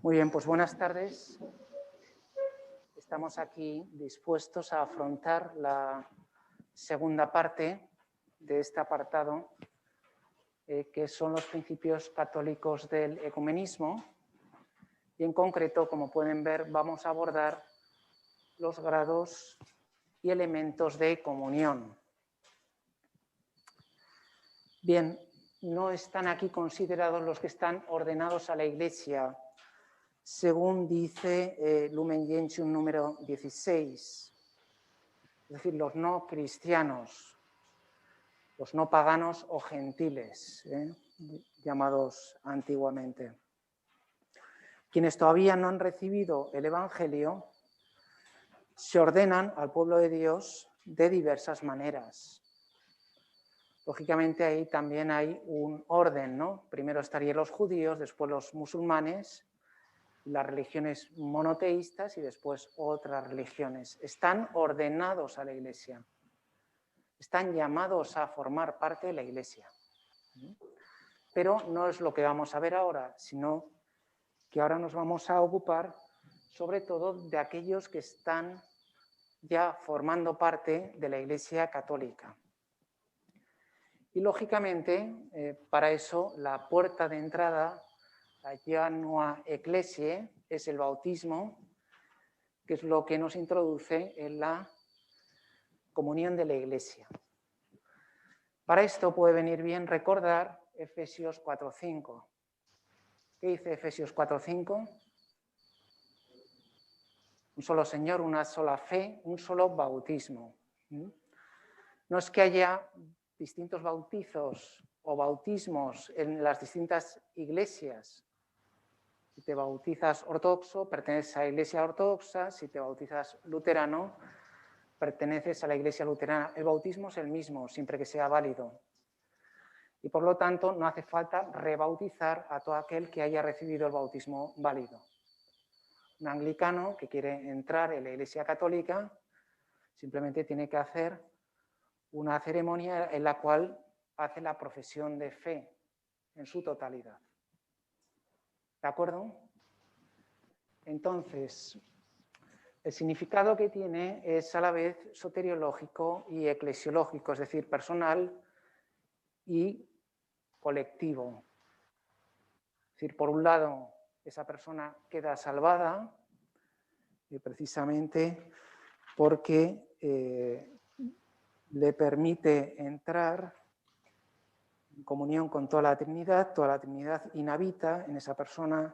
Muy bien, pues buenas tardes. Estamos aquí dispuestos a afrontar la segunda parte de este apartado, que son los principios católicos del ecumenismo. Y en concreto, como pueden ver, vamos a abordar los grados y elementos de comunión. Bien, no están aquí considerados los que están ordenados a la Iglesia, según dice Lumen Gentium número 16, es decir, los no cristianos, los no paganos o gentiles, llamados antiguamente. Quienes todavía no han recibido el Evangelio se ordenan al pueblo de Dios de diversas maneras. Lógicamente ahí también hay un orden, ¿no? Primero estarían los judíos, después los musulmanes, las religiones monoteístas y después otras religiones. Están ordenados a la Iglesia, están llamados a formar parte de la Iglesia. Pero no es lo que vamos a ver ahora, sino que ahora nos vamos a ocupar sobre todo de aquellos que están ya formando parte de la Iglesia católica. Y lógicamente, para eso, la puerta de entrada, la Janua Ecclesiae, es el bautismo, que es lo que nos introduce en la comunión de la Iglesia. Para esto puede venir bien recordar Efesios 4:5. ¿Qué dice Efesios 4:5? Un solo Señor, una sola fe, un solo bautismo. No es que haya distintos bautizos o bautismos en las distintas iglesias. Si te bautizas ortodoxo, perteneces a la iglesia ortodoxa. Si te bautizas luterano, perteneces a la iglesia luterana. El bautismo es el mismo, siempre que sea válido. Y por lo tanto, no hace falta rebautizar a todo aquel que haya recibido el bautismo válido. Un anglicano que quiere entrar en la iglesia católica simplemente tiene que hacer una ceremonia en la cual hace la profesión de fe en su totalidad. ¿De acuerdo? Entonces, el significado que tiene es a la vez soteriológico y eclesiológico, es decir, personal y colectivo. Es decir, por un lado, esa persona queda salvada precisamente porque le permite entrar en comunión con toda la Trinidad inhabita en esa persona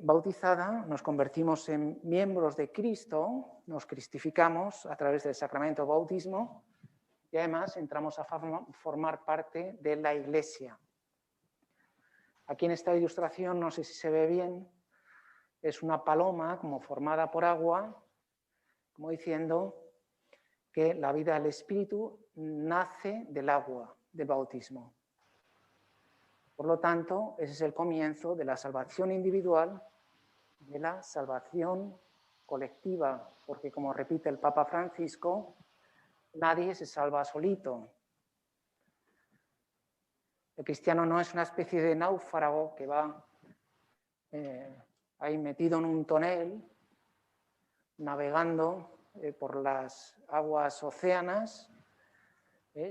bautizada, nos convertimos en miembros de Cristo, nos cristificamos a través del sacramento del bautismo y además entramos a formar parte de la Iglesia. Aquí en esta ilustración, no sé si se ve bien, es una paloma como formada por agua, como diciendo que la vida del Espíritu nace del agua, del bautismo. Por lo tanto, ese es el comienzo de la salvación individual, de la salvación colectiva, porque como repite el Papa Francisco, nadie se salva solito. El cristiano no es una especie de náufrago que va ahí metido en un tonel, navegando por las aguas océanas,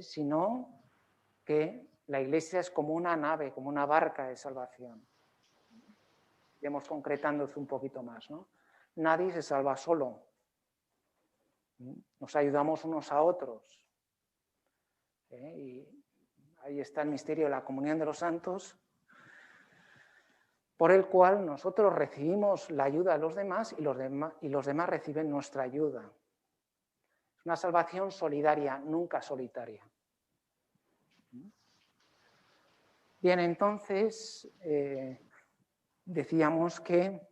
sino que la Iglesia es como una nave, como una barca de salvación. Iremos concretándose un poquito más, ¿no? Nadie se salva solo. Nos ayudamos unos a otros. Y ahí está el misterio de la comunión de los santos, por el cual nosotros recibimos la ayuda de los demás y los demás reciben nuestra ayuda. Es una salvación solidaria, nunca solitaria. Bien, entonces decíamos que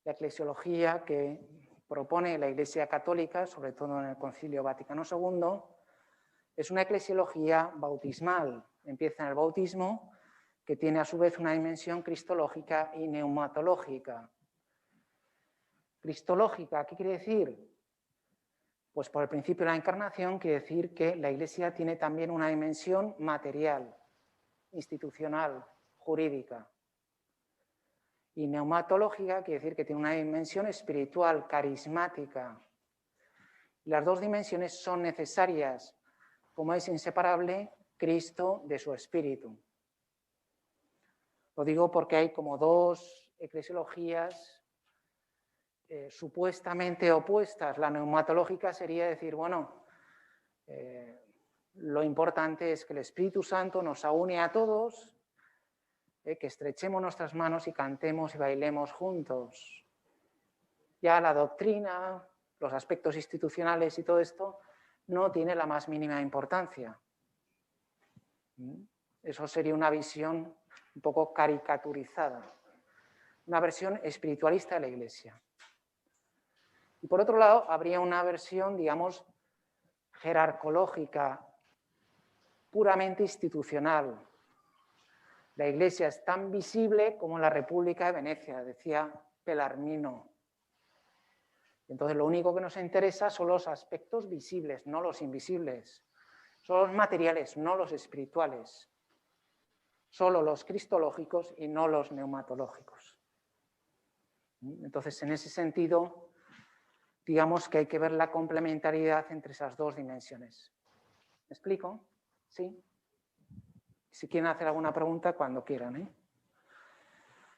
la eclesiología que propone la Iglesia Católica, sobre todo en el Concilio Vaticano II, es una eclesiología bautismal. Empieza en el bautismo, que tiene a su vez una dimensión cristológica y neumatológica. Cristológica, ¿qué quiere decir? Pues por el principio de la encarnación quiere decir que la Iglesia tiene también una dimensión material, institucional, jurídica. Y neumatológica quiere decir que tiene una dimensión espiritual, carismática. Las dos dimensiones son necesarias, como es inseparable Cristo de su espíritu. Lo digo porque hay como dos eclesiologías supuestamente opuestas. La neumatológica sería decir, bueno, lo importante es que el Espíritu Santo nos aúne a todos, que estrechemos nuestras manos y cantemos y bailemos juntos. Ya la doctrina, los aspectos institucionales y todo esto no tiene la más mínima importancia. Eso sería una visión un poco caricaturizada, una versión espiritualista de la Iglesia. Y por otro lado, habría una versión, digamos, jerarcológica, puramente institucional. La Iglesia es tan visible como la República de Venecia, decía Pelarmino. Entonces, lo único que nos interesa son los aspectos visibles, no los invisibles. Son los materiales, no los espirituales. Solo los cristológicos y no los neumatológicos. Entonces, en ese sentido, digamos que hay que ver la complementariedad entre esas dos dimensiones. ¿Me explico? ¿Sí? Si quieren hacer alguna pregunta, cuando quieran.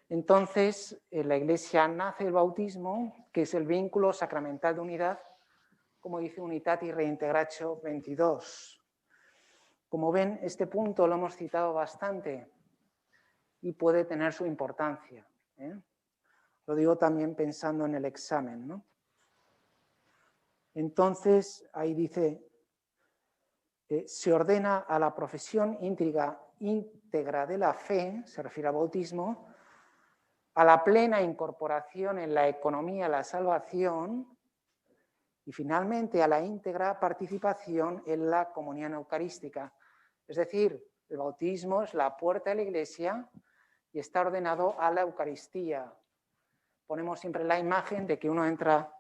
Entonces, en la Iglesia nace el bautismo, que es el vínculo sacramental de unidad, como dice Unitatis Reintegratio 22. Como ven, este punto lo hemos citado bastante y puede tener su importancia. Lo digo también pensando en el examen, ¿no? Entonces, ahí dice, se ordena a la profesión íntegra de la fe, se refiere al bautismo, a la plena incorporación en la economía de la salvación y finalmente a la íntegra participación en la comunión eucarística. Es decir, el bautismo es la puerta de la Iglesia y está ordenado a la Eucaristía. Ponemos siempre la imagen de que uno entra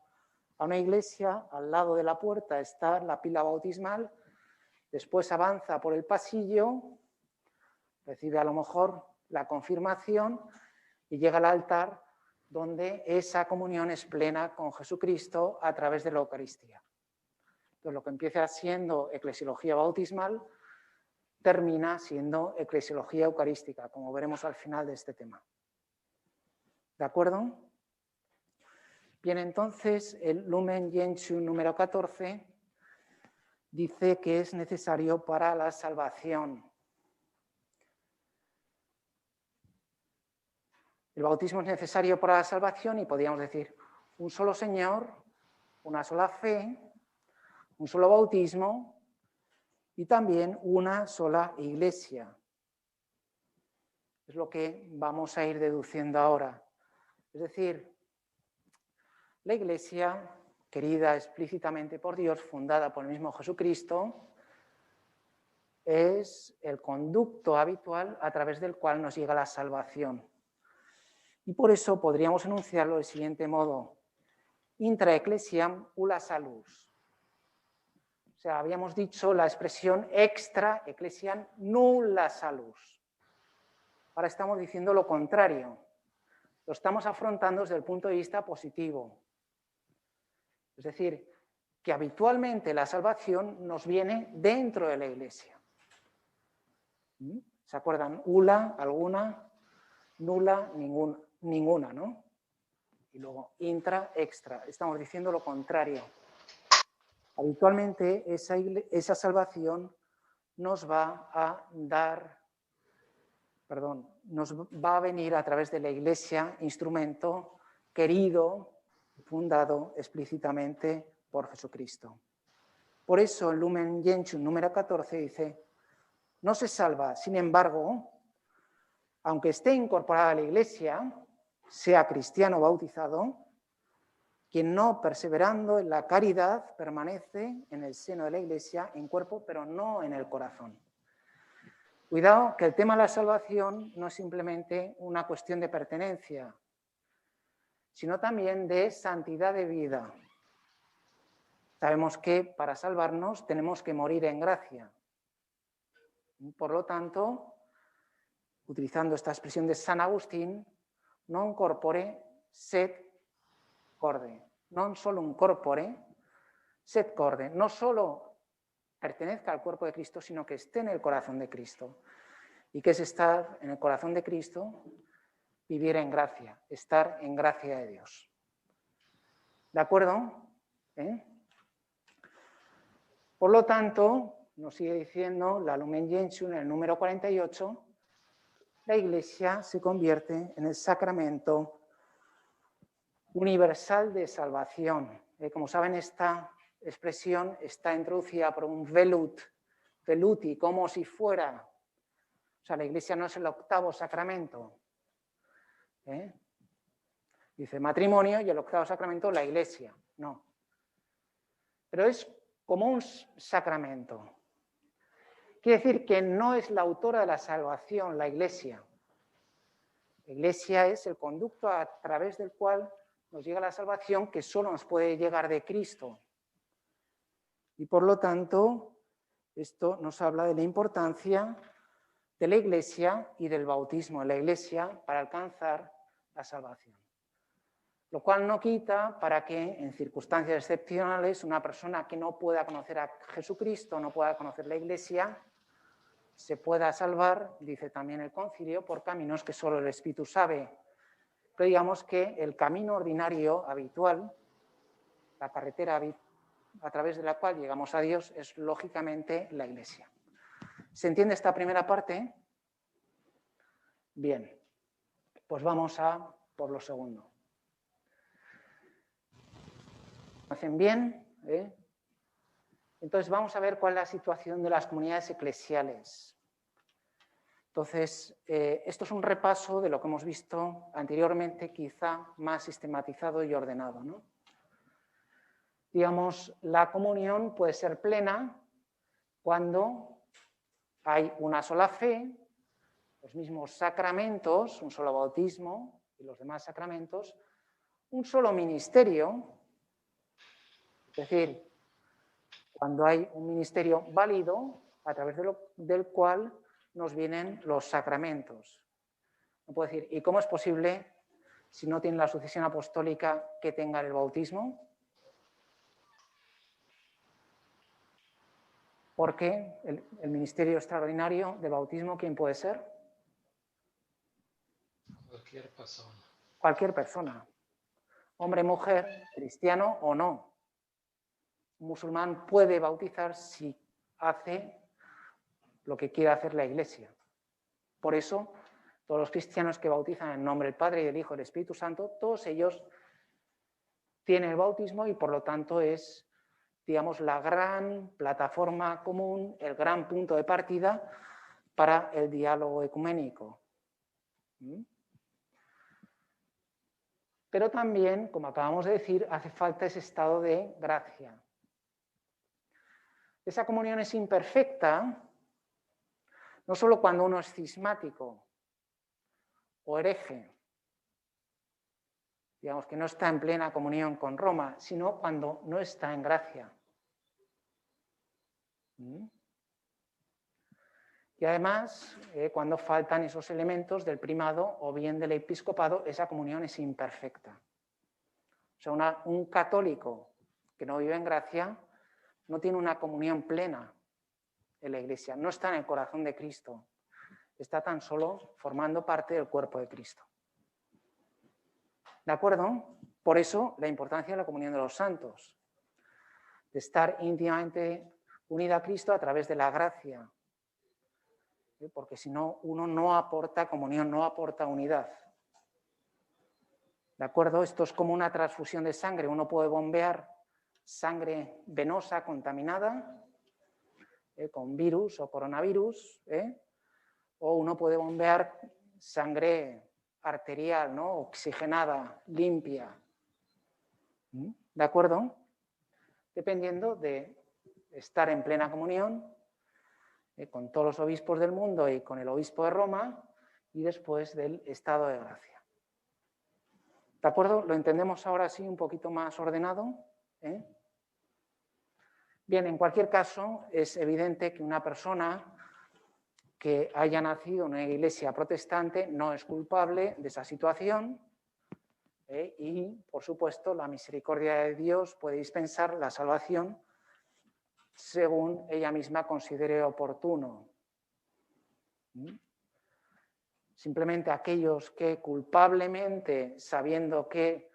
a una iglesia, al lado de la puerta está la pila bautismal, después avanza por el pasillo, recibe a lo mejor la confirmación y llega al altar donde esa comunión es plena con Jesucristo a través de la Eucaristía. Entonces, lo que empieza siendo eclesiología bautismal termina siendo eclesiología eucarística, como veremos al final de este tema. ¿De acuerdo? Bien, entonces el Lumen Gentium número 14 dice que es necesario para la salvación. El bautismo es necesario para la salvación y podríamos decir un solo Señor, una sola fe, un solo bautismo y también una sola Iglesia. Es lo que vamos a ir deduciendo ahora. Es decir, la Iglesia, querida explícitamente por Dios, fundada por el mismo Jesucristo, es el conducto habitual a través del cual nos llega la salvación. Y por eso podríamos enunciarlo del siguiente modo: intra ecclesiam ulla salus. O sea, habíamos dicho la expresión extra ecclesiam nulla salus. Ahora estamos diciendo lo contrario. Lo estamos afrontando desde el punto de vista positivo. Es decir, que habitualmente la salvación nos viene dentro de la Iglesia. ¿Se acuerdan? Ulla, alguna, nula, ninguna, ¿no? Y luego intra, extra. Estamos diciendo lo contrario. Habitualmente esa salvación nos va a nos va a venir a través de la Iglesia, instrumento querido, fundado explícitamente por Jesucristo. Por eso el Lumen Gentium número 14 dice: no se salva, sin embargo, aunque esté incorporada a la Iglesia, sea cristiano o bautizado, quien no, perseverando en la caridad, permanece en el seno de la Iglesia en cuerpo, pero no en el corazón. Cuidado, que el tema de la salvación no es simplemente una cuestión de pertenencia, sino también de santidad de vida. Sabemos que para salvarnos tenemos que morir en gracia. Por lo tanto, utilizando esta expresión de San Agustín, non corpore sed corde. Non solo un corpore sed corde. No solo pertenezca al cuerpo de Cristo, sino que esté en el corazón de Cristo. ¿Y qué es estar en el corazón de Cristo? Vivir en gracia, estar en gracia de Dios. ¿De acuerdo? Por lo tanto, nos sigue diciendo la Lumen Gentium en el número 48, la Iglesia se convierte en el sacramento universal de salvación. Como saben, esta expresión está introducida por un veluti, como si fuera. O sea, la Iglesia no es el octavo sacramento. Dice matrimonio y el octavo sacramento la Iglesia. No. Pero es como un sacramento. Quiere decir que no es la autora de la salvación, la Iglesia. La Iglesia es el conducto a través del cual nos llega la salvación, que solo nos puede llegar de Cristo. Y por lo tanto, esto nos habla de la importancia de la Iglesia y del bautismo en la Iglesia para alcanzar la salvación. Lo cual no quita para que en circunstancias excepcionales una persona que no pueda conocer a Jesucristo, no pueda conocer la Iglesia, se pueda salvar, dice también el concilio, por caminos que solo el Espíritu sabe. Pero digamos que el camino ordinario, habitual, la carretera a través de la cual llegamos a Dios, es lógicamente la Iglesia. ¿Se entiende esta primera parte? Bien, pues vamos a por lo segundo. ¿Hacen bien? Entonces vamos a ver cuál es la situación de las comunidades eclesiales. Entonces, esto es un repaso de lo que hemos visto anteriormente, quizá más sistematizado y ordenado, ¿no? Digamos, la comunión puede ser plena cuando hay una sola fe, los mismos sacramentos, un solo bautismo y los demás sacramentos, un solo ministerio, es decir, cuando hay un ministerio válido a través del cual nos vienen los sacramentos. No puedo decir, ¿y cómo es posible, si no tiene la sucesión apostólica, que tenga el bautismo? Porque el ministerio extraordinario de bautismo, ¿quién puede ser? Cualquier persona. Cualquier persona. Hombre, mujer, cristiano o no. Un musulmán puede bautizar si hace lo que quiere hacer la Iglesia. Por eso, todos los cristianos que bautizan en nombre del Padre y del Hijo y del Espíritu Santo, todos ellos tienen el bautismo y por lo tanto es, digamos, la gran plataforma común, el gran punto de partida para el diálogo ecuménico. Pero también, como acabamos de decir, hace falta ese estado de gracia. Esa comunión es imperfecta no solo cuando uno es cismático o hereje, digamos que no está en plena comunión con Roma, sino cuando no está en gracia. Y además, cuando faltan esos elementos del primado o bien del episcopado, esa comunión es imperfecta. O sea, un católico que no vive en gracia no tiene una comunión plena en la Iglesia, no está en el corazón de Cristo, está tan solo formando parte del cuerpo de Cristo. ¿De acuerdo? Por eso la importancia de la comunión de los santos, de estar íntimamente unida a Cristo a través de la gracia, porque si no, uno no aporta comunión, no aporta unidad. ¿De acuerdo? Esto es como una transfusión de sangre. Uno puede bombear sangre venosa contaminada con virus o coronavirus, o uno puede bombear sangre arterial, ¿no? Oxigenada, limpia. ¿De acuerdo? Dependiendo de estar en plena comunión con todos los obispos del mundo y con el obispo de Roma y después del estado de gracia. ¿De acuerdo? ¿Lo entendemos ahora sí un poquito más ordenado? Bien, en cualquier caso, es evidente que una persona que haya nacido en una iglesia protestante no es culpable de esa situación y, por supuesto, la misericordia de Dios puede dispensar la salvación según ella misma considere oportuno. Simplemente aquellos que culpablemente, sabiendo que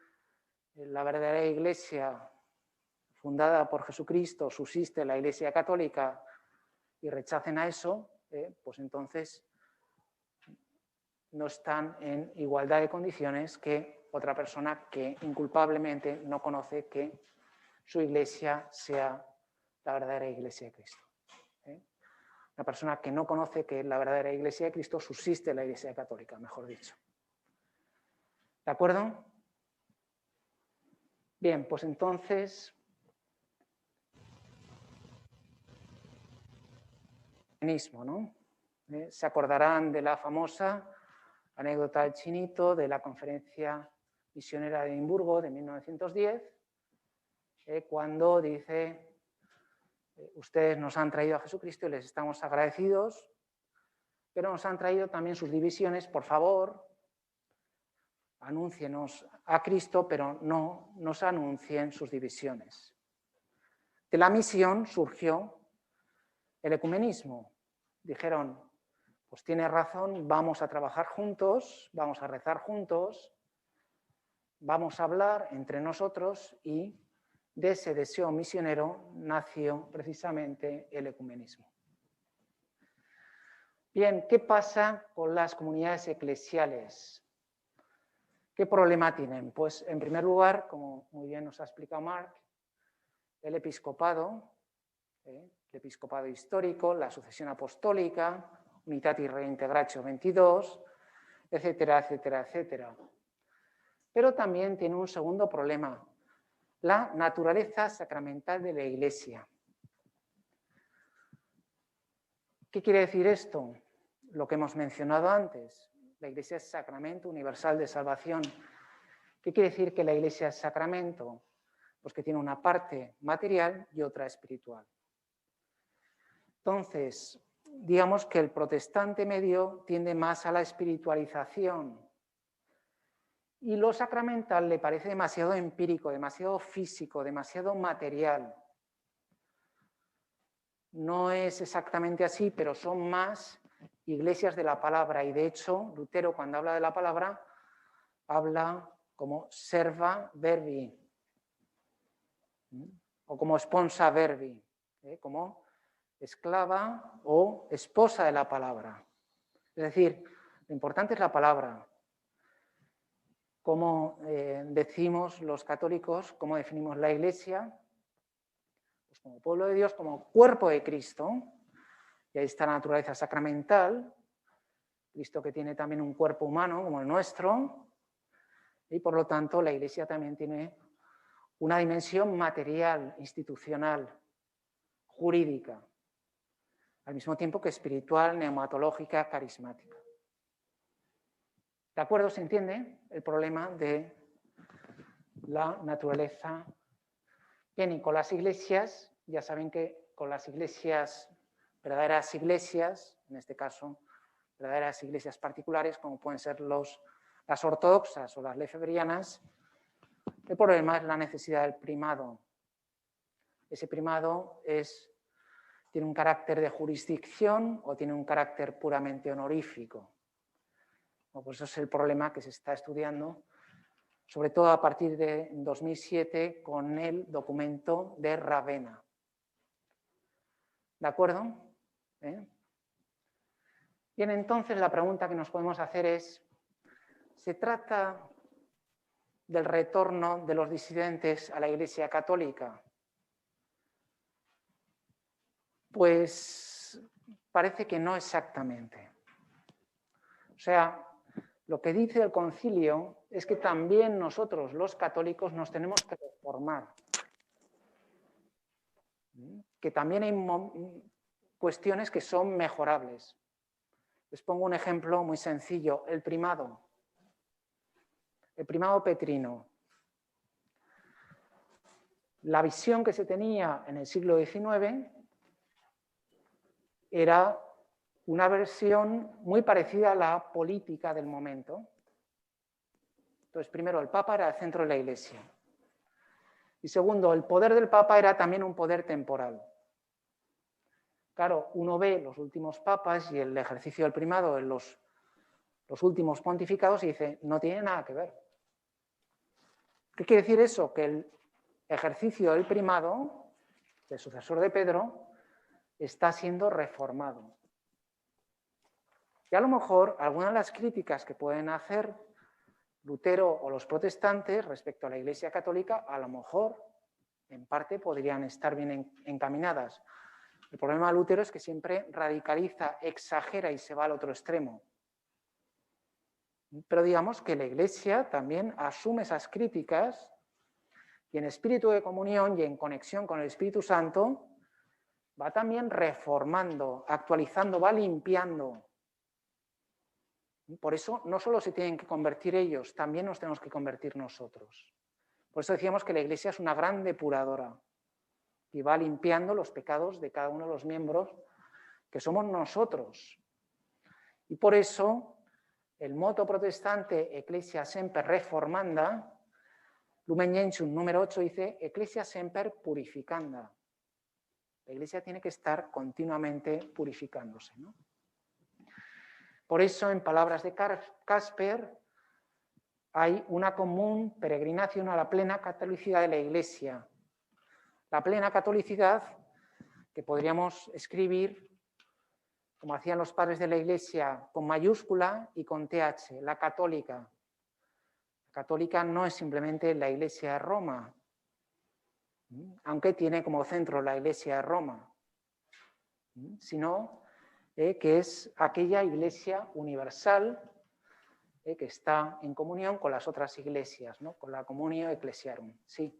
la verdadera iglesia fundada por Jesucristo subsiste la Iglesia Católica y rechacen a eso, pues entonces no están en igualdad de condiciones que otra persona que inculpablemente no conoce que su iglesia sea la verdadera iglesia de Cristo. Una persona que no conoce que la verdadera iglesia de Cristo subsiste la Iglesia Católica, mejor dicho. ¿De acuerdo? Bien, pues entonces ¿no? Se acordarán de la famosa anécdota del chinito de la conferencia misionera de Edimburgo de 1910, cuando dice, ustedes nos han traído a Jesucristo y les estamos agradecidos, pero nos han traído también sus divisiones, por favor, anúncienos a Cristo, pero no nos anuncien sus divisiones. De la misión surgió el ecumenismo. Dijeron, pues tiene razón, vamos a trabajar juntos, vamos a rezar juntos, vamos a hablar entre nosotros y de ese deseo misionero nació precisamente el ecumenismo. Bien, ¿qué pasa con las comunidades eclesiales? ¿Qué problema tienen? Pues en primer lugar, como muy bien nos ha explicado Marc, el episcopado histórico, la sucesión apostólica, Unitatis Reintegratio 22, etcétera, etcétera, etcétera. Pero también tiene un segundo problema, la naturaleza sacramental de la Iglesia. ¿Qué quiere decir esto? Lo que hemos mencionado antes. La Iglesia es sacramento universal de salvación. ¿Qué quiere decir que la Iglesia es sacramento? Pues que tiene una parte material y otra espiritual. Entonces, digamos que el protestante medio tiende más a la espiritualización y lo sacramental le parece demasiado empírico, demasiado físico, demasiado material. No es exactamente así, pero son más iglesias de la palabra y de hecho Lutero cuando habla de la palabra habla como serva verbi o como sponsa verbi, como esclava o esposa de la palabra. Es decir, lo importante es la palabra. Como decimos los católicos, cómo definimos la Iglesia, pues como pueblo de Dios, como cuerpo de Cristo, y ahí está la naturaleza sacramental, Cristo que tiene también un cuerpo humano como el nuestro, y por lo tanto la Iglesia también tiene una dimensión material, institucional, jurídica, al mismo tiempo que espiritual, neumatológica, carismática. ¿De acuerdo? ¿Se entiende el problema de la naturaleza? Bien, y con las iglesias, ya saben que con las iglesias, verdaderas iglesias, en este caso, verdaderas iglesias particulares, como pueden ser las ortodoxas o las lefebvrianas, el problema es la necesidad del primado. Ese primado tiene un carácter de jurisdicción o tiene un carácter puramente honorífico. Pues eso es el problema que se está estudiando, sobre todo a partir de 2007 con el documento de Ravenna. ¿De acuerdo? Bien, entonces la pregunta que nos podemos hacer es, ¿se trata del retorno de los disidentes a la Iglesia Católica? Pues parece que no exactamente. O sea, lo que dice el concilio es que también nosotros, los católicos, nos tenemos que reformar. Que también hay cuestiones que son mejorables. Les pongo un ejemplo muy sencillo, el primado petrino. La visión que se tenía en el siglo XIX era una versión muy parecida a la política del momento. Entonces, primero, el Papa era el centro de la Iglesia. Y segundo, el poder del Papa era también un poder temporal. Claro, uno ve los últimos papas y el ejercicio del primado en los últimos pontificados y dice, no tiene nada que ver. ¿Qué quiere decir eso? Que el ejercicio del primado, del sucesor de Pedro, está siendo reformado. Y a lo mejor algunas de las críticas que pueden hacer Lutero o los protestantes respecto a la Iglesia Católica, a lo mejor en parte podrían estar bien encaminadas. El problema de Lutero es que siempre radicaliza, exagera y se va al otro extremo. Pero digamos que la Iglesia también asume esas críticas y en espíritu de comunión y en conexión con el Espíritu Santo va también reformando, actualizando, va limpiando. Por eso no solo se tienen que convertir ellos, también nos tenemos que convertir nosotros. Por eso decíamos que la Iglesia es una gran depuradora y va limpiando los pecados de cada uno de los miembros que somos nosotros. Y por eso el moto protestante Ecclesia Semper Reformanda, Lumen Gentium número 8 dice Ecclesia Semper Purificanda. La Iglesia tiene que estar continuamente purificándose, ¿no? Por eso, en palabras de Casper, hay una común peregrinación a la plena catolicidad de la Iglesia. La plena catolicidad, que podríamos escribir, como hacían los padres de la Iglesia, con mayúscula y con TH, la católica. La católica no es simplemente la Iglesia de Roma, aunque tiene como centro la Iglesia de Roma, sino que es aquella Iglesia universal que está en comunión con las otras iglesias, ¿no? Con la Communio Ecclesiarum. Sí.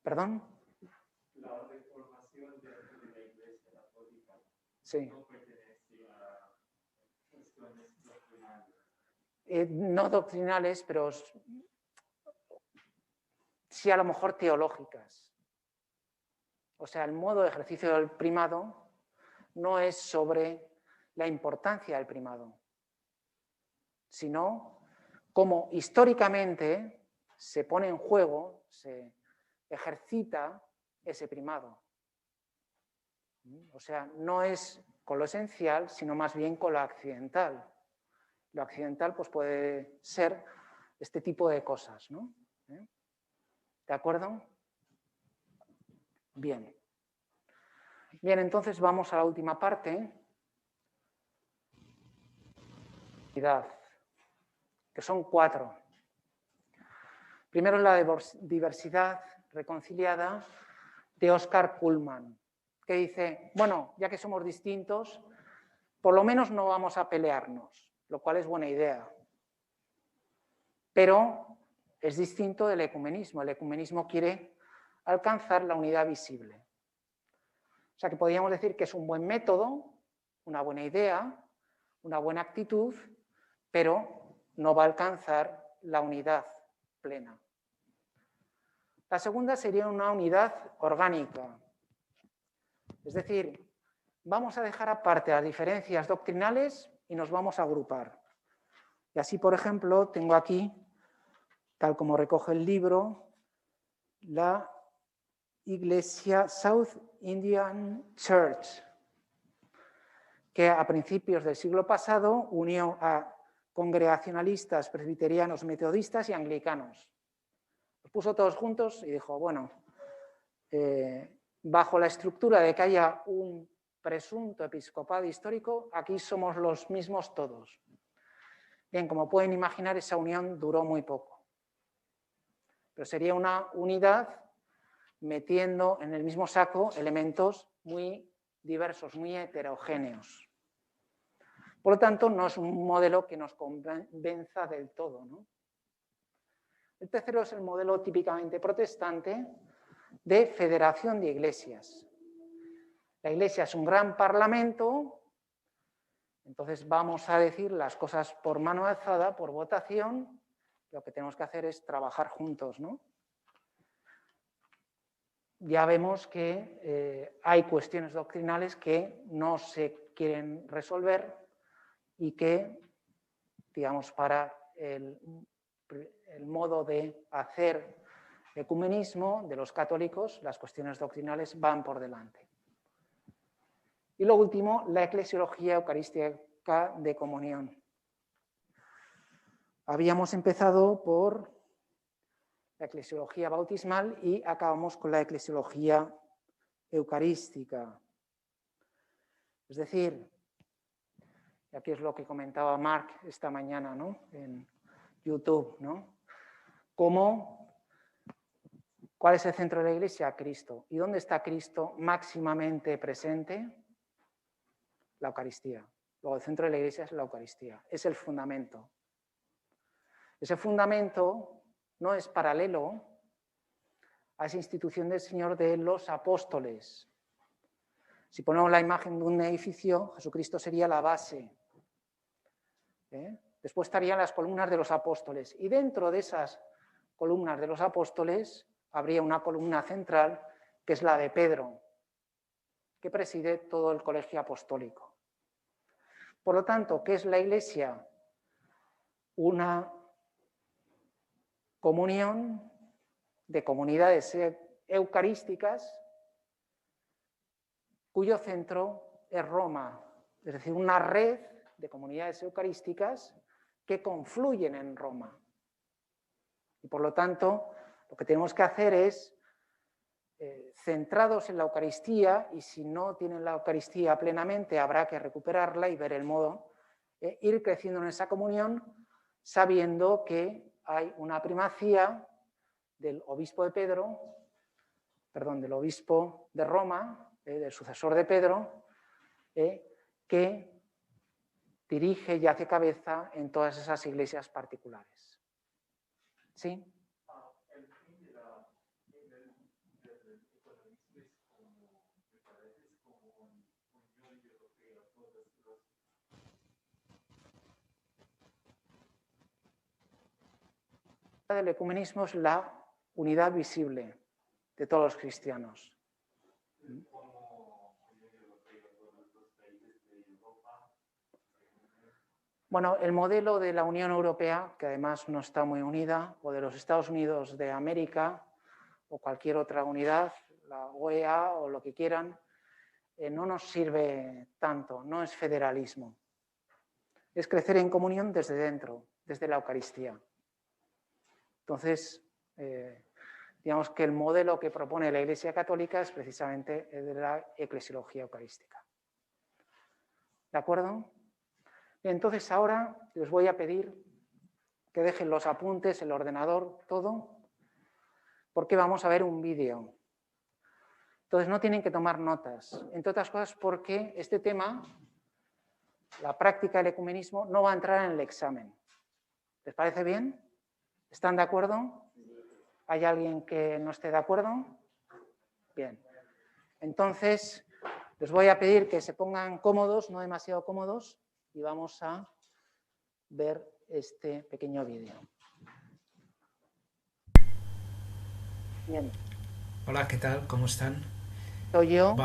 ¿Perdón? La reformación dentro de la Iglesia Católica sí. No pertenece a cuestiones doctrinales. No doctrinales, pero sí a lo mejor teológicas. O sea, el modo de ejercicio del primado no es sobre la importancia del primado, sino cómo históricamente se pone en juego, se ejercita ese primado. O sea, no es con lo esencial, sino más bien con lo accidental. Lo accidental pues, puede ser este tipo de cosas, ¿no? ¿De acuerdo? Bien. Bien, entonces vamos a la última parte. Que son 4. Primero es la diversidad reconciliada de Oscar Cullmann, que dice, bueno, ya que somos distintos, por lo menos no vamos a pelearnos, lo cual es buena idea. Pero es distinto del ecumenismo. El ecumenismo quiere alcanzar la unidad visible. O sea que podríamos decir que es un buen método, una buena idea, una buena actitud, pero no va a alcanzar la unidad plena. La segunda sería una unidad orgánica. Es decir, vamos a dejar aparte las diferencias doctrinales y nos vamos a agrupar. Y así, por ejemplo, tengo aquí, tal como recoge el libro, la Iglesia South Indian Church, que a principios del siglo pasado unió a congregacionalistas, presbiterianos, metodistas y anglicanos. Los puso todos juntos y dijo, bueno, bajo la estructura de que haya un presunto episcopado histórico, aquí somos los mismos todos. Bien, como pueden imaginar, esa unión duró muy poco. Pero sería una unidad metiendo en el mismo saco elementos muy diversos, muy heterogéneos. Por lo tanto, no es un modelo que nos convenza del todo, ¿no? El tercero es el modelo típicamente protestante de federación de iglesias. La iglesia es un gran parlamento, entonces vamos a decir las cosas por mano alzada, por votación, lo que tenemos que hacer es trabajar juntos, ¿no? ya vemos que hay cuestiones doctrinales que no se quieren resolver y que, digamos, para el modo de hacer ecumenismo de los católicos, las cuestiones doctrinales van por delante. Y lo último, la eclesiología eucarística de comunión. Habíamos empezado por la eclesiología bautismal y acabamos con la eclesiología eucarística. Es decir, y aquí es lo que comentaba Mark esta mañana, ¿no?, en YouTube, ¿no? ¿Cuál es el centro de la Iglesia? Cristo. ¿Y dónde está Cristo máximamente presente? La Eucaristía. Luego, el centro de la Iglesia es la Eucaristía. Es el fundamento. Ese fundamento no es paralelo a esa institución del Señor de los apóstoles. Si ponemos la imagen de un edificio, Jesucristo sería la base. Después estarían las columnas de los apóstoles. Y dentro de esas columnas de los apóstoles habría una columna central, que es la de Pedro, que preside todo el colegio apostólico. Por lo tanto, ¿qué es la Iglesia? Una comunión de comunidades eucarísticas cuyo centro es Roma, es decir, una red de comunidades eucarísticas que confluyen en Roma. Y por lo tanto, lo que tenemos que hacer es, centrados en la Eucaristía, y si no tienen la Eucaristía plenamente, habrá que recuperarla y ver el modo, ir creciendo en esa comunión, sabiendo que hay una primacía del obispo de Pedro, del obispo de Roma, del sucesor de Pedro, que dirige y hace cabeza en todas esas iglesias particulares. ¿Sí? El fin del ecumenismo es como, me parece, es como Unión Europea, del ecumenismo es la unidad visible de todos los cristianos. Bueno, el modelo de la Unión Europea, que además no está muy unida, o de los Estados Unidos de América, o cualquier otra unidad, la OEA o lo que quieran, no nos sirve tanto, no es federalismo. Es crecer en comunión desde dentro, desde la Eucaristía. Entonces, digamos que el modelo que propone la Iglesia Católica es precisamente el de la eclesiología eucarística. ¿De acuerdo? Entonces ahora les voy a pedir que dejen los apuntes, el ordenador, todo, porque vamos a ver un vídeo. Entonces no tienen que tomar notas, entre otras cosas porque este tema, la práctica del ecumenismo, no va a entrar en el examen. ¿Les parece bien? ¿Están de acuerdo? ¿Hay alguien que no esté de acuerdo? Bien. Entonces les voy a pedir que se pongan cómodos, no demasiado cómodos, y vamos a ver este pequeño vídeo. Bien. Hola, ¿qué tal? ¿Cómo están? Soy yo.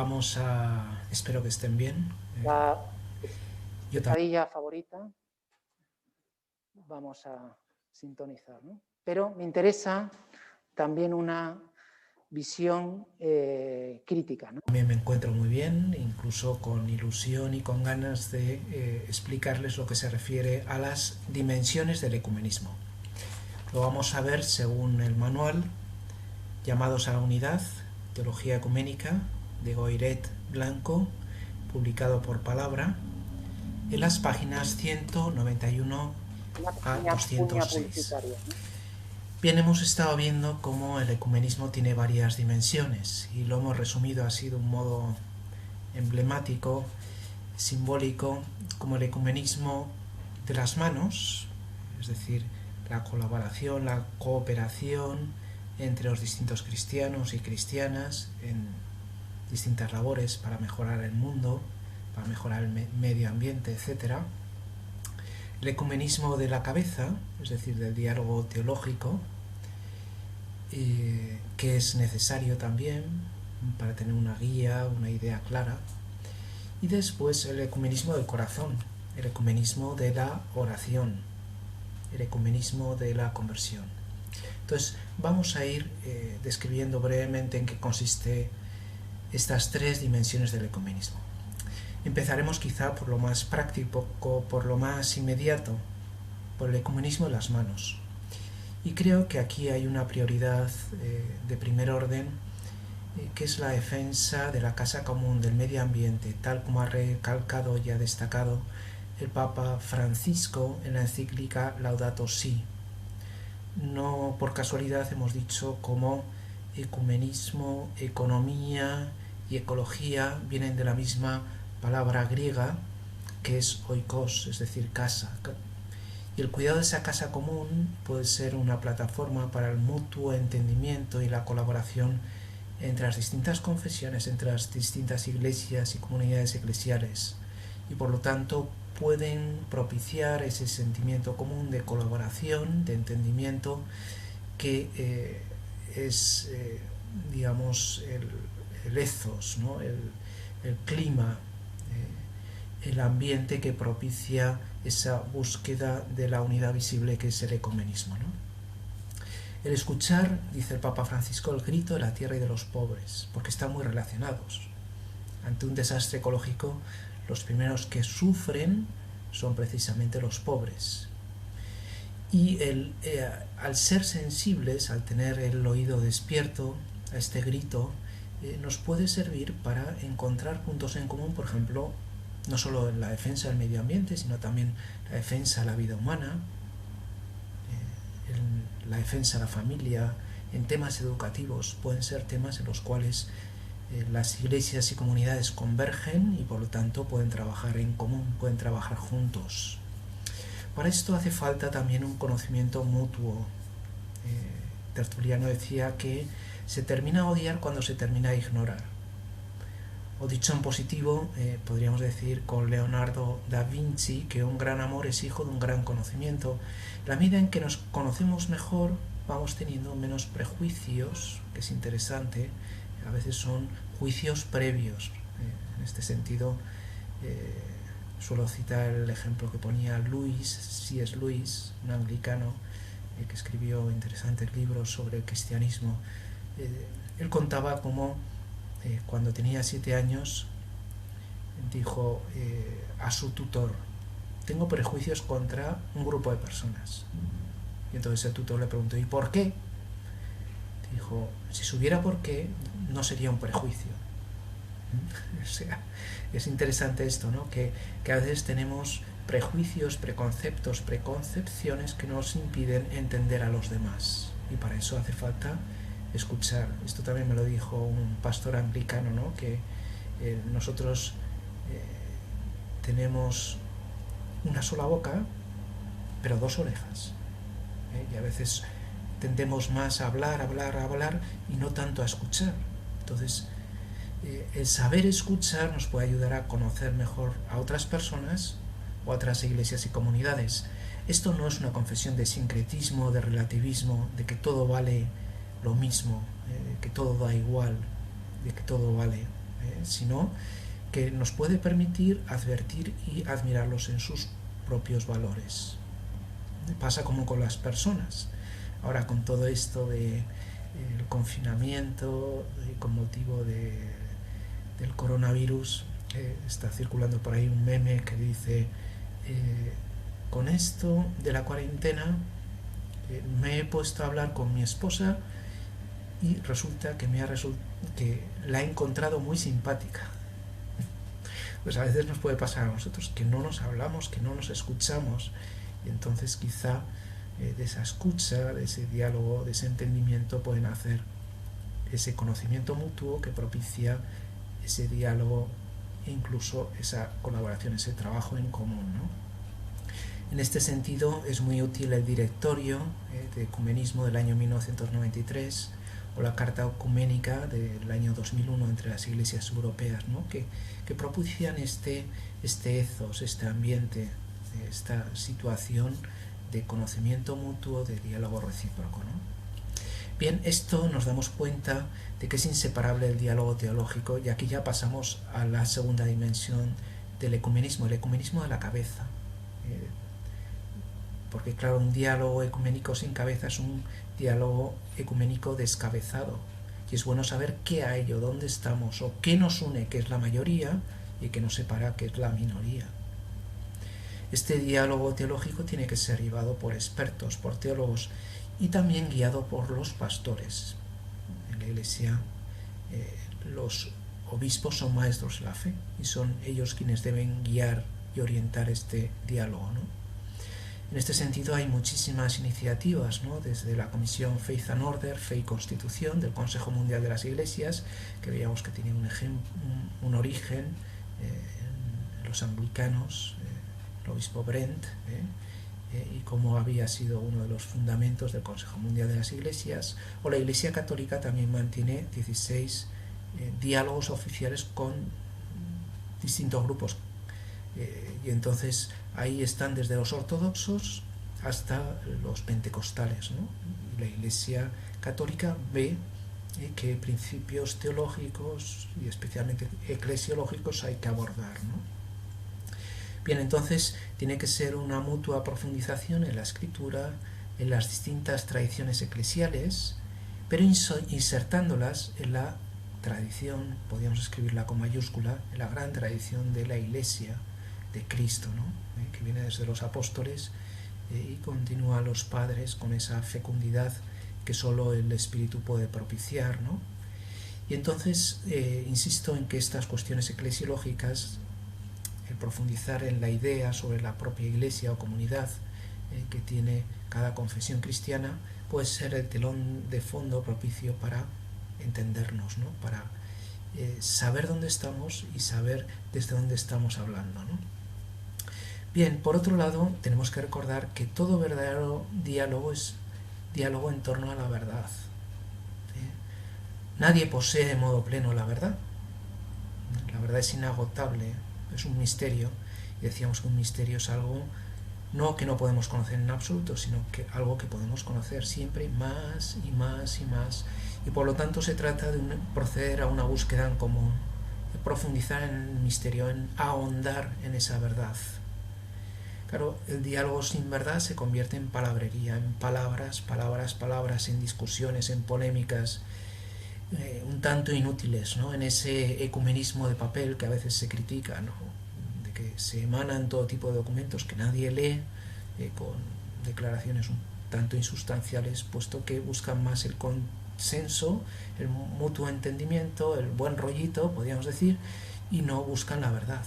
Espero que estén bien. La Yo pesadilla favorita. Vamos a sintonizar, ¿no? Pero me interesa también una visión crítica, ¿no? también me encuentro muy bien, incluso con ilusión y con ganas de explicarles lo que se refiere a las dimensiones del ecumenismo. Lo vamos a ver según el manual Llamados a la Unidad, Teología Ecuménica, de Goiret Blanco, publicado por Palabra, en las páginas 191 a 206. Bien, hemos estado viendo cómo el ecumenismo tiene varias dimensiones y lo hemos resumido así de un modo emblemático, simbólico, como el ecumenismo de las manos, es decir, la colaboración, la cooperación entre los distintos cristianos y cristianas en distintas labores para mejorar el mundo, para mejorar el medio ambiente, etc. El ecumenismo de la cabeza, es decir, del diálogo teológico, que es necesario también para tener una guía, una idea clara. Y después el ecumenismo del corazón, el ecumenismo de la oración, el ecumenismo de la conversión. Entonces vamos a ir describiendo brevemente en qué consiste estas tres dimensiones del ecumenismo. Empezaremos quizá por lo más práctico, por lo más inmediato, por el ecumenismo de las manos. Y creo que aquí hay una prioridad de primer orden, que es la defensa de la casa común, del medio ambiente, tal como ha recalcado y ha destacado el Papa Francisco en la encíclica Laudato Si. No por casualidad hemos dicho como ecumenismo, economía y ecología vienen de la misma palabra griega, que es oikos, es decir, casa. Y el cuidado de esa casa común puede ser una plataforma para el mutuo entendimiento y la colaboración entre las distintas confesiones, entre las distintas iglesias y comunidades eclesiales, y por lo tanto pueden propiciar ese sentimiento común de colaboración, de entendimiento, que es, digamos, el ethos, ¿no? el clima, el ambiente que propicia esa búsqueda de la unidad visible que es el ecumenismo, ¿no? El escuchar, dice el Papa Francisco, el grito de la tierra y de los pobres, porque están muy relacionados. Ante un desastre ecológico, los primeros que sufren son precisamente los pobres. Y al ser sensibles, al tener el oído despierto a este grito, nos puede servir para encontrar puntos en común, por ejemplo, no solo en la defensa del medio ambiente, sino también la defensa de la vida humana, en la defensa de la familia, en temas educativos. Pueden ser temas en los cuales las iglesias y comunidades convergen y por lo tanto pueden trabajar en común, pueden trabajar juntos. Para esto hace falta también un conocimiento mutuo. Tertuliano decía que se termina a odiar cuando se termina a ignorar. O dicho en positivo, podríamos decir con Leonardo da Vinci que un gran amor es hijo de un gran conocimiento. La medida en que nos conocemos mejor, vamos teniendo menos prejuicios, que es interesante. A veces son juicios previos. En este sentido, suelo citar el ejemplo que ponía C.S. Lewis, un anglicano que escribió interesantes libros sobre el cristianismo. Él contaba cómo cuando tenía 7 años dijo a su tutor: tengo prejuicios contra un grupo de personas. Y entonces el tutor le preguntó: ¿y por qué? Dijo: si supiera por qué, no sería un prejuicio. O sea, es interesante esto, ¿no? Que a veces tenemos prejuicios, preconceptos, preconcepciones que nos impiden entender a los demás, y para eso hace falta escuchar. Esto también me lo dijo un pastor anglicano, ¿no? Que nosotros tenemos una sola boca, pero 2 orejas, y a veces tendemos más a hablar y no tanto a escuchar. Entonces, el saber escuchar nos puede ayudar a conocer mejor a otras personas o a otras iglesias y comunidades. Esto no es una confesión de sincretismo, de relativismo, de que todo vale lo mismo, que todo da igual, de que todo vale, sino que nos puede permitir advertir y admirarlos en sus propios valores. Pasa como con las personas. Ahora, con todo esto del confinamiento, con motivo del coronavirus, está circulando por ahí un meme que dice: con esto de la cuarentena me he puesto a hablar con mi esposa y resulta que que la he encontrado muy simpática. Pues a veces nos puede pasar a nosotros que no nos hablamos, que no nos escuchamos, y entonces quizá de esa escucha, de ese diálogo, de ese entendimiento pueden hacer ese conocimiento mutuo que propicia ese diálogo e incluso esa colaboración, ese trabajo en común, ¿no? En este sentido es muy útil el directorio de ecumenismo del año 1993 o la Carta Ecuménica del año 2001 entre las iglesias europeas, ¿no? que propician este ethos, este ambiente, esta situación de conocimiento mutuo, de diálogo recíproco, ¿no? Bien, esto nos damos cuenta de que es inseparable del diálogo teológico, y aquí ya pasamos a la segunda dimensión del ecumenismo, el ecumenismo de la cabeza. Porque claro, un diálogo ecuménico sin cabeza es un diálogo ecuménico descabezado. Y es bueno saber qué hay o dónde estamos, o qué nos une, que es la mayoría, y qué nos separa, que es la minoría. Este diálogo teológico tiene que ser llevado por expertos, por teólogos, y también guiado por los pastores. En la Iglesia los obispos son maestros de la fe, y son ellos quienes deben guiar y orientar este diálogo, ¿no? En este sentido hay muchísimas iniciativas, ¿no? Desde la Comisión Faith and Order, Fe y Constitución, del Consejo Mundial de las Iglesias, que veíamos que tiene un origen en los anglicanos, el obispo Brent, y cómo había sido uno de los fundamentos del Consejo Mundial de las Iglesias, o la Iglesia Católica también mantiene 16 diálogos oficiales con distintos grupos, y entonces ahí están desde los ortodoxos hasta los pentecostales, ¿no? Y la Iglesia Católica ve qué principios teológicos y especialmente eclesiológicos hay que abordar, ¿no? Bien, entonces tiene que ser una mutua profundización en la Escritura, en las distintas tradiciones eclesiales, pero insertándolas en la tradición, podríamos escribirla con mayúscula, en la gran tradición de la Iglesia de Cristo, ¿no? Que viene desde los apóstoles y continúa a los padres con esa fecundidad que solo el Espíritu puede propiciar, ¿no? Y entonces insisto en que estas cuestiones eclesiológicas, el profundizar en la idea sobre la propia Iglesia o comunidad que tiene cada confesión cristiana, puede ser el telón de fondo propicio para entendernos, ¿no? Para saber dónde estamos y saber desde dónde estamos hablando, ¿no? Bien, por otro lado, tenemos que recordar que todo verdadero diálogo es diálogo en torno a la verdad. Nadie posee de modo pleno la verdad. La verdad es inagotable, es un misterio, y decíamos que un misterio es algo no que no podemos conocer en absoluto, sino que algo que podemos conocer siempre más y más y más, y por lo tanto se trata de proceder a una búsqueda en común, de profundizar en el misterio, en ahondar en esa verdad. Claro, el diálogo sin verdad se convierte en palabrería, en palabras, palabras, palabras, en discusiones, en polémicas, un tanto inútiles, ¿no? En ese ecumenismo de papel que a veces se critica, ¿no? De que se emanan todo tipo de documentos que nadie lee, con declaraciones un tanto insustanciales, puesto que buscan más el consenso, el mutuo entendimiento, el buen rollito, podríamos decir, y no buscan la verdad.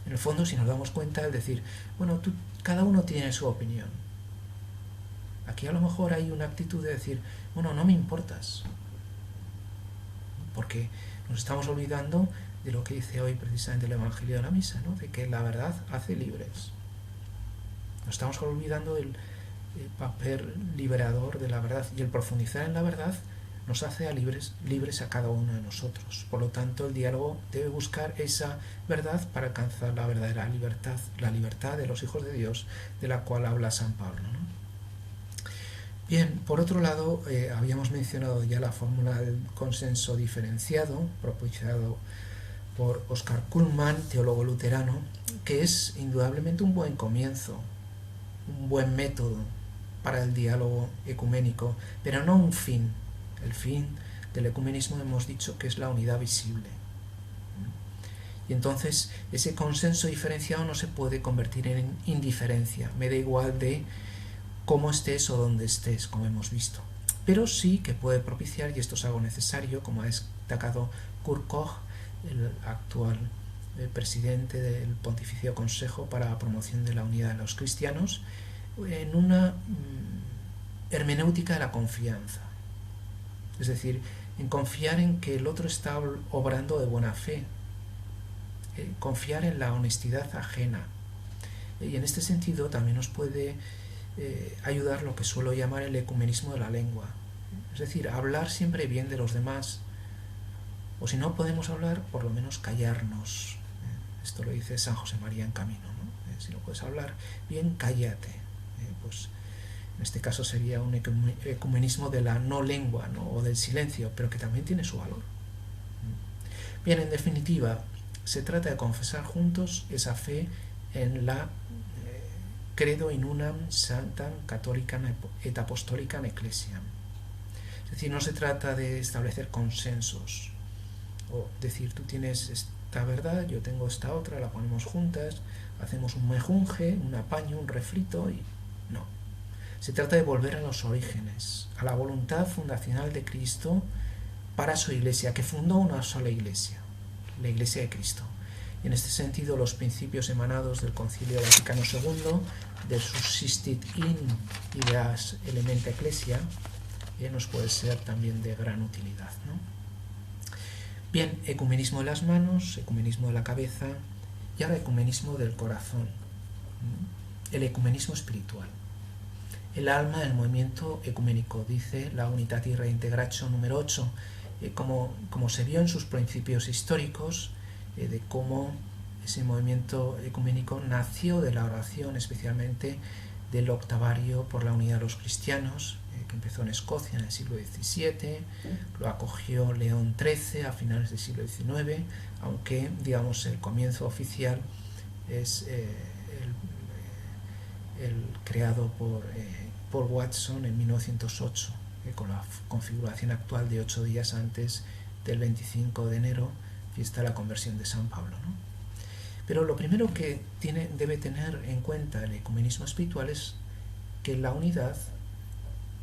En el fondo, si nos damos cuenta, es decir, bueno, cada uno tiene su opinión. Aquí a lo mejor hay una actitud de decir, bueno, no me importas, porque nos estamos olvidando de lo que dice hoy precisamente el Evangelio de la Misa, ¿no? De que la verdad hace libres. Nos estamos olvidando del papel liberador de la verdad, y el profundizar en la verdad nos hace libres a cada uno de nosotros. Por lo tanto, el diálogo debe buscar esa verdad para alcanzar la verdadera libertad, la libertad de los hijos de Dios, de la cual habla San Pablo, ¿no? Bien, por otro lado, habíamos mencionado ya la fórmula del consenso diferenciado, propiciado por Oscar Cullmann, teólogo luterano, que es indudablemente un buen comienzo, un buen método para el diálogo ecuménico, pero no un fin. El fin del ecumenismo hemos dicho que es la unidad visible. Y entonces ese consenso diferenciado no se puede convertir en indiferencia. Me da igual de cómo estés o dónde estés, como hemos visto. Pero sí que puede propiciar, y esto es algo necesario, como ha destacado Kurt Koch, el actual presidente del Pontificio Consejo para la Promoción de la Unidad de los Cristianos, en una hermenéutica de la confianza. Es decir, en confiar en que el otro está obrando de buena fe, confiar en la honestidad ajena. Y en este sentido también nos puede ayudar lo que suelo llamar el ecumenismo de la lengua. Es decir, hablar siempre bien de los demás, o si no podemos hablar, por lo menos callarnos. Esto lo dice San José María en Camino, ¿no? Si no puedes hablar bien, cállate. Pues En este caso sería un ecumenismo de la no lengua, ¿no? O del silencio, pero que también tiene su valor. Bien, en definitiva, se trata de confesar juntos esa fe en la credo in unam sanctam catholicam et apostolicam ecclesiam. Es decir, no se trata de establecer consensos o decir tú tienes esta verdad, yo tengo esta otra, la ponemos juntas, hacemos un mejunje, un apaño, un refrito y no. Se trata de volver a los orígenes, a la voluntad fundacional de Cristo para su Iglesia, que fundó una sola Iglesia, la Iglesia de Cristo. Y en este sentido, los principios emanados del Concilio Vaticano II, del subsistit in ideas elementa ecclesia, nos puede ser también de gran utilidad, ¿no? Bien, ecumenismo de las manos, ecumenismo de la cabeza y ahora ecumenismo del corazón, el ecumenismo espiritual. El alma del movimiento ecuménico, dice la Unitatis Reintegratio número 8, como se vio en sus principios históricos, de cómo ese movimiento ecuménico nació de la oración, especialmente del octavario por la unidad de los cristianos, que empezó en Escocia en el siglo XVII, lo acogió León XIII a finales del siglo XIX, aunque, digamos, el comienzo oficial es el creado por Paul Watson en 1908, con la configuración actual de 8 días antes del 25 de enero, fiesta de la conversión de San Pablo, ¿no? Pero lo primero que debe tener en cuenta el ecumenismo espiritual es que la unidad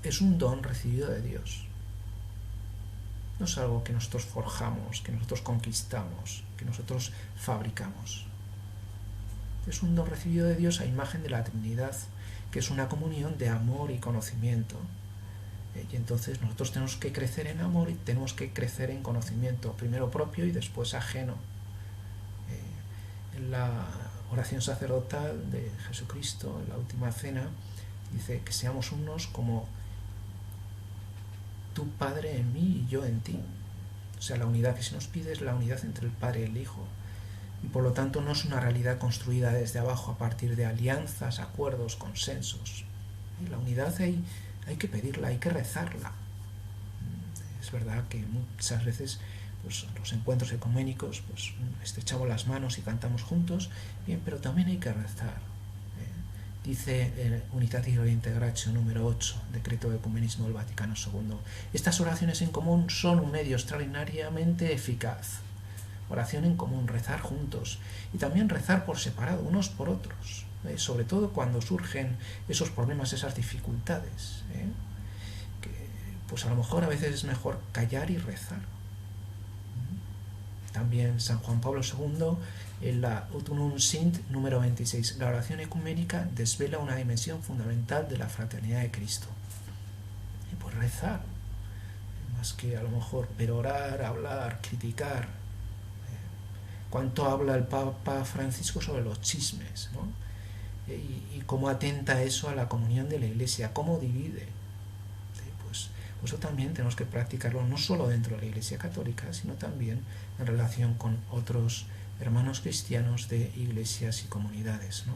es un don recibido de Dios. No es algo que nosotros forjamos, que nosotros conquistamos, que nosotros fabricamos. Es un don recibido de Dios a imagen de la Trinidad, que es una comunión de amor y conocimiento. Y entonces nosotros tenemos que crecer en amor y tenemos que crecer en conocimiento, primero propio y después ajeno. En la oración sacerdotal de Jesucristo, en la última cena, dice que seamos unos como tu Padre en mí y yo en ti. O sea, la unidad que se nos pide es la unidad entre el Padre y el Hijo. Y por lo tanto no es una realidad construida desde abajo a partir de alianzas, acuerdos, consensos. Y la unidad hay que pedirla, hay que rezarla. Es verdad que muchas veces pues, los encuentros ecuménicos pues, estrechamos las manos y cantamos juntos, bien, pero también hay que rezar. Dice Unitatis Reintegratio número 8, Decreto de Ecumenismo del Vaticano II. Estas oraciones en común son un medio extraordinariamente eficaz. Oración en común, rezar juntos y también rezar por separado, unos por otros, sobre todo cuando surgen esos problemas, esas dificultades, que pues a lo mejor a veces es mejor callar y rezar. También San Juan Pablo II, en la Ut Unum Sint número 26, la oración ecuménica desvela una dimensión fundamental de la fraternidad de Cristo. Y pues rezar, más que a lo mejor perorar, hablar, criticar. Cuánto habla el Papa Francisco sobre los chismes, ¿no? Y cómo atenta eso a la comunión de la Iglesia, cómo divide. Pues eso también tenemos que practicarlo no solo dentro de la Iglesia Católica, sino también en relación con otros hermanos cristianos de iglesias y comunidades, ¿no?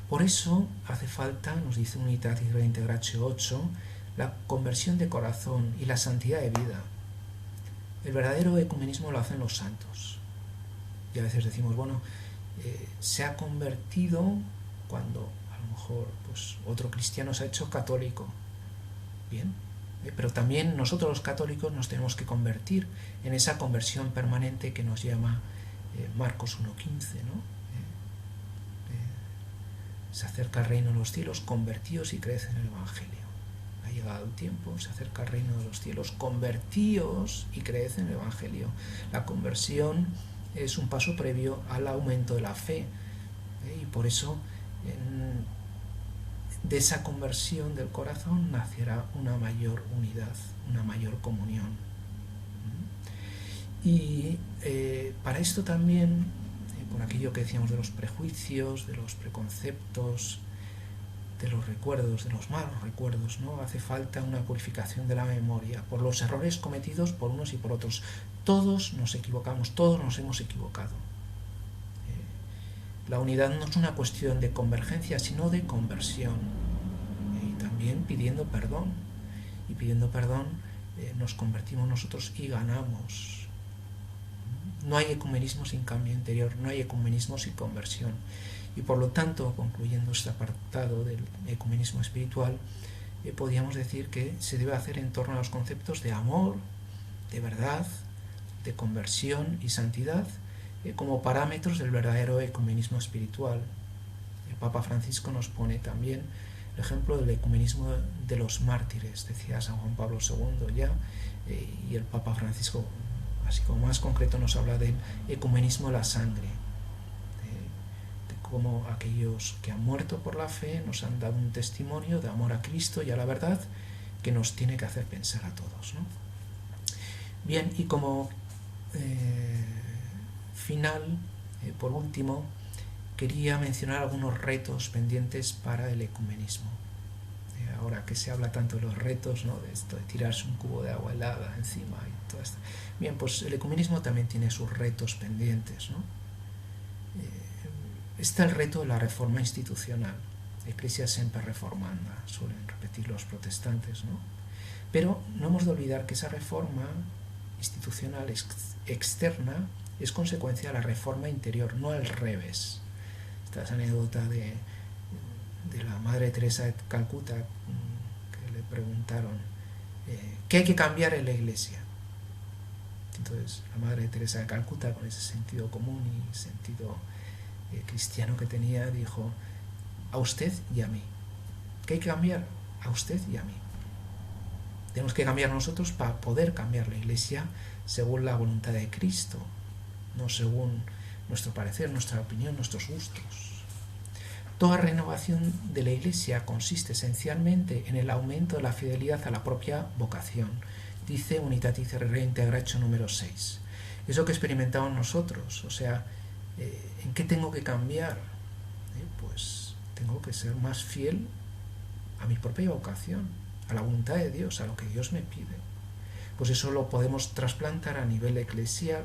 Por eso hace falta, nos dice Unitatis Reintegratio 8, la conversión de corazón y la santidad de vida. El verdadero ecumenismo lo hacen los santos. Y a veces decimos, bueno, se ha convertido cuando a lo mejor pues, otro cristiano se ha hecho católico. Bien, pero también nosotros los católicos nos tenemos que convertir en esa conversión permanente que nos llama Marcos 1.15, ¿no? Se acerca el reino de los cielos, convertíos y creed en el Evangelio. Ha llegado el tiempo, se acerca el reino de los cielos, convertíos y creed en el Evangelio. La conversión es un paso previo al aumento de la fe, y por eso de esa conversión del corazón nacerá una mayor unidad, una mayor comunión. Y para esto también, por aquello que decíamos de los prejuicios, de los preconceptos, de los recuerdos, de los malos recuerdos, ¿no? Hace falta una purificación de la memoria por los errores cometidos por unos y por otros. Todos nos equivocamos, todos nos hemos equivocado. La unidad no es una cuestión de convergencia, sino de conversión. también pidiendo perdón. Y pidiendo perdón nos convertimos nosotros y ganamos. No hay ecumenismo sin cambio interior, no hay ecumenismo sin conversión. Y por lo tanto, concluyendo este apartado del ecumenismo espiritual, podríamos decir que se debe hacer en torno a los conceptos de amor, de verdad, de conversión y santidad, como parámetros del verdadero ecumenismo espiritual. El Papa Francisco nos pone también el ejemplo del ecumenismo de los mártires, decía San Juan Pablo II ya, y el Papa Francisco, así como más concreto, nos habla del ecumenismo de la sangre, de cómo aquellos que han muerto por la fe nos han dado un testimonio de amor a Cristo y a la verdad que nos tiene que hacer pensar a todos, ¿no? Bien, y como final, por último, quería mencionar algunos retos pendientes para el ecumenismo. Ahora que se habla tanto de los retos, ¿no?, de esto de tirarse un cubo de agua helada encima y todo esto. Bien, pues el ecumenismo también tiene sus retos pendientes, ¿no? Está el reto de la reforma institucional. Ecclesia semper reformanda, suelen repetir los protestantes, ¿no? Pero no hemos de olvidar que esa reforma institucional externa es consecuencia de la reforma interior, no al revés. Esta es anécdota de la Madre Teresa de Calcuta, que le preguntaron ¿qué hay que cambiar en la Iglesia? Entonces la Madre Teresa de Calcuta, con ese sentido común y sentido cristiano que tenía, dijo: a usted y a mí. ¿Qué hay que cambiar? A usted y a mí. Tenemos que cambiar nosotros para poder cambiar la Iglesia según la voluntad de Cristo, no según nuestro parecer, nuestra opinión, nuestros gustos. Toda renovación de la Iglesia consiste esencialmente en el aumento de la fidelidad a la propia vocación, dice Unitatis Reintegratio número 6. Eso que experimentamos nosotros, o sea, ¿en qué tengo que cambiar? Pues tengo que ser más fiel a mi propia vocación, a la voluntad de Dios, a lo que Dios me pide. Pues eso lo podemos trasplantar a nivel eclesial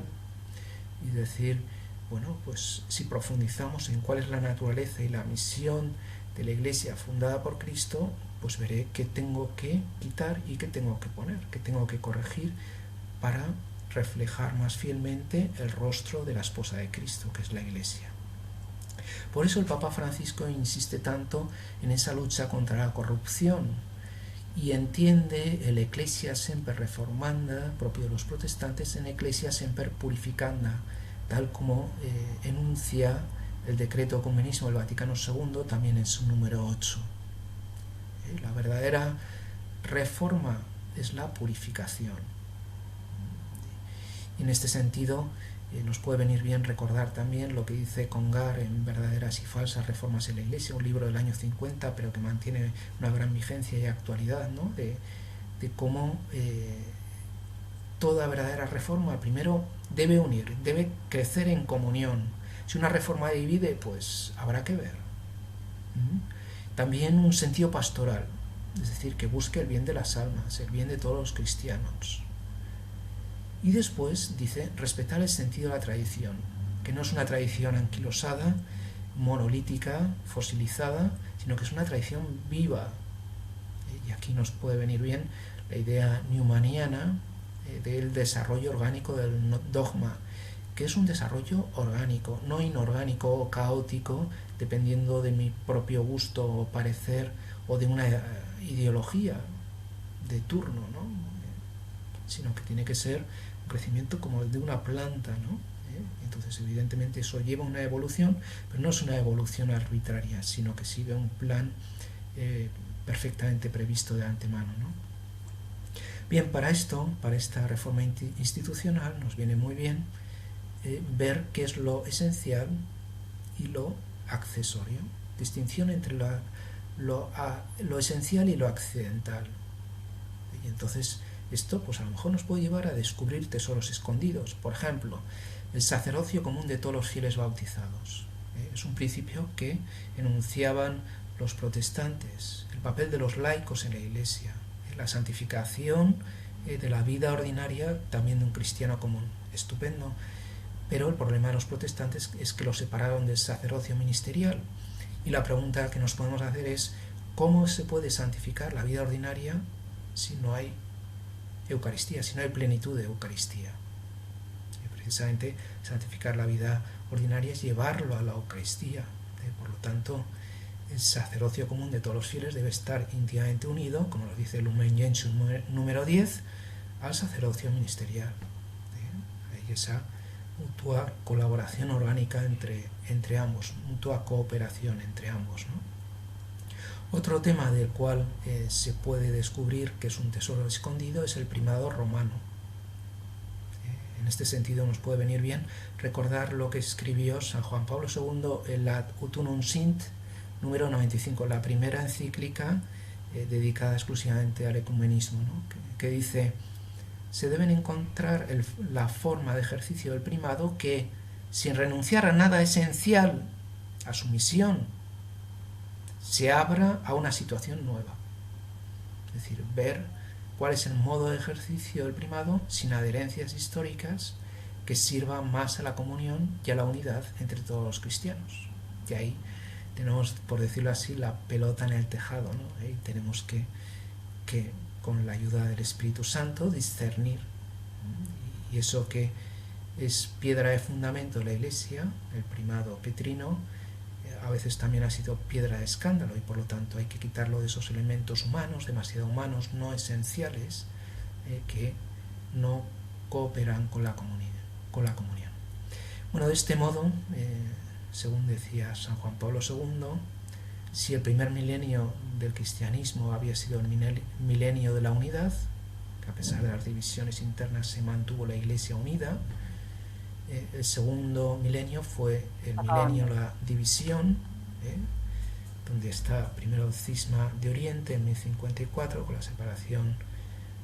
y decir, bueno, pues si profundizamos en cuál es la naturaleza y la misión de la Iglesia fundada por Cristo, pues veré qué tengo que quitar y qué tengo que poner, qué tengo que corregir para reflejar más fielmente el rostro de la esposa de Cristo, que es la Iglesia. Por eso el Papa Francisco insiste tanto en esa lucha contra la corrupción y entiende el Ecclesia semper reformanda, propio de los protestantes, en Ecclesia semper purificanda, tal como enuncia el decreto ecumenismo del Vaticano II, también en su número 8. La verdadera reforma es la purificación. Y en este sentido, nos puede venir bien recordar también lo que dice Congar en Verdaderas y Falsas Reformas en la Iglesia, un libro del año 50, pero que mantiene una gran vigencia y actualidad, ¿no?, de cómo toda verdadera reforma primero debe unir, debe crecer en comunión. Si una reforma divide, pues habrá que ver. También un sentido pastoral, es decir, que busque el bien de las almas, el bien de todos los cristianos. Y después dice respetar el sentido de la tradición, que no es una tradición anquilosada, monolítica, fosilizada, sino que es una tradición viva. Y aquí nos puede venir bien la idea newmaniana del desarrollo orgánico del dogma, que es un desarrollo orgánico, no inorgánico o caótico, dependiendo de mi propio gusto o parecer o de una ideología de turno, ¿no?, sino que tiene que ser un crecimiento como el de una planta, ¿no? Entonces, evidentemente, eso lleva una evolución, pero no es una evolución arbitraria, sino que sigue un plan perfectamente previsto de antemano, ¿no? Bien, para esto, para esta reforma institucional, nos viene muy bien ver qué es lo esencial y lo accesorio, distinción entre lo esencial y lo accidental. Y entonces esto, pues a lo mejor nos puede llevar a descubrir tesoros escondidos. Por ejemplo, el sacerdocio común de todos los fieles bautizados. Es un principio que enunciaban los protestantes, el papel de los laicos en la Iglesia, la santificación de la vida ordinaria también de un cristiano común. Estupendo. Pero el problema de los protestantes es que lo separaron del sacerdocio ministerial. Y la pregunta que nos podemos hacer es ¿cómo se puede santificar la vida ordinaria si no hay Eucaristía, si no hay plenitud de Eucaristía? Y precisamente santificar la vida ordinaria es llevarlo a la Eucaristía. Por lo tanto, el sacerdocio común de todos los fieles debe estar íntimamente unido, como lo dice el Lumen Gentium número 10, al sacerdocio ministerial. Hay esa mutua colaboración orgánica entre ambos, mutua cooperación entre ambos, ¿no? Otro tema del cual se puede descubrir que es un tesoro escondido es el primado romano. En este sentido nos puede venir bien recordar lo que escribió San Juan Pablo II en la Ut Unum Sint número 95, la primera encíclica dedicada exclusivamente al ecumenismo, ¿no? que dice: se deben encontrar la forma de ejercicio del primado que, sin renunciar a nada esencial a su misión, se abra a una situación nueva. Es decir, ver cuál es el modo de ejercicio del primado sin adherencias históricas que sirva más a la comunión y a la unidad entre todos los cristianos. Y ahí tenemos, por decirlo así, la pelota en el tejado, ¿no? Ahí tenemos que con la ayuda del Espíritu Santo discernir. Y eso que es piedra de fundamento de la Iglesia, el primado petrino, a veces también ha sido piedra de escándalo, y por lo tanto hay que quitarlo de esos elementos humanos, demasiado humanos, no esenciales, que no cooperan con la comunión. Bueno, de este modo, según decía San Juan Pablo II, si el primer milenio del cristianismo había sido el milenio de la unidad, que a pesar de las divisiones internas se mantuvo la Iglesia unida, el segundo milenio fue el milenio de la división, donde está primero el cisma de Oriente en 1054, con la separación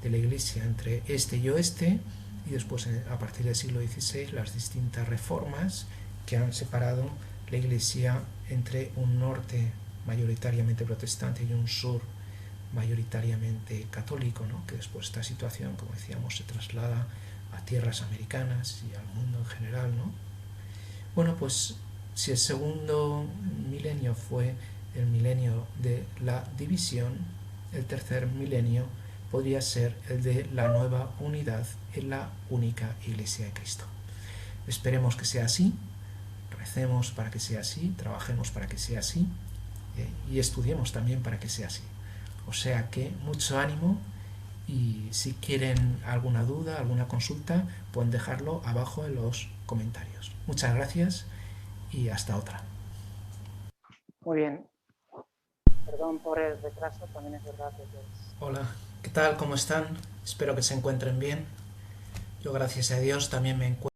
de la Iglesia entre este y oeste, y después, a partir del siglo XVI, las distintas reformas que han separado la Iglesia entre un norte mayoritariamente protestante y un sur mayoritariamente católico, ¿no? Que después esta situación, como decíamos, se traslada a tierras americanas y al mundo en general, ¿no? Bueno, pues si el segundo milenio fue el milenio de la división, el tercer milenio podría ser el de la nueva unidad en la única Iglesia de Cristo. Esperemos que sea así, recemos para que sea así, trabajemos para que sea así, y estudiemos también para que sea así. O sea que mucho ánimo, y si quieren alguna duda, alguna consulta, pueden dejarlo abajo en los comentarios. Muchas gracias y hasta otra. Muy bien. Perdón por el retraso, también es verdad que Hola, ¿qué tal? ¿Cómo están? Espero que se encuentren bien. Yo, gracias a Dios, también me encuentro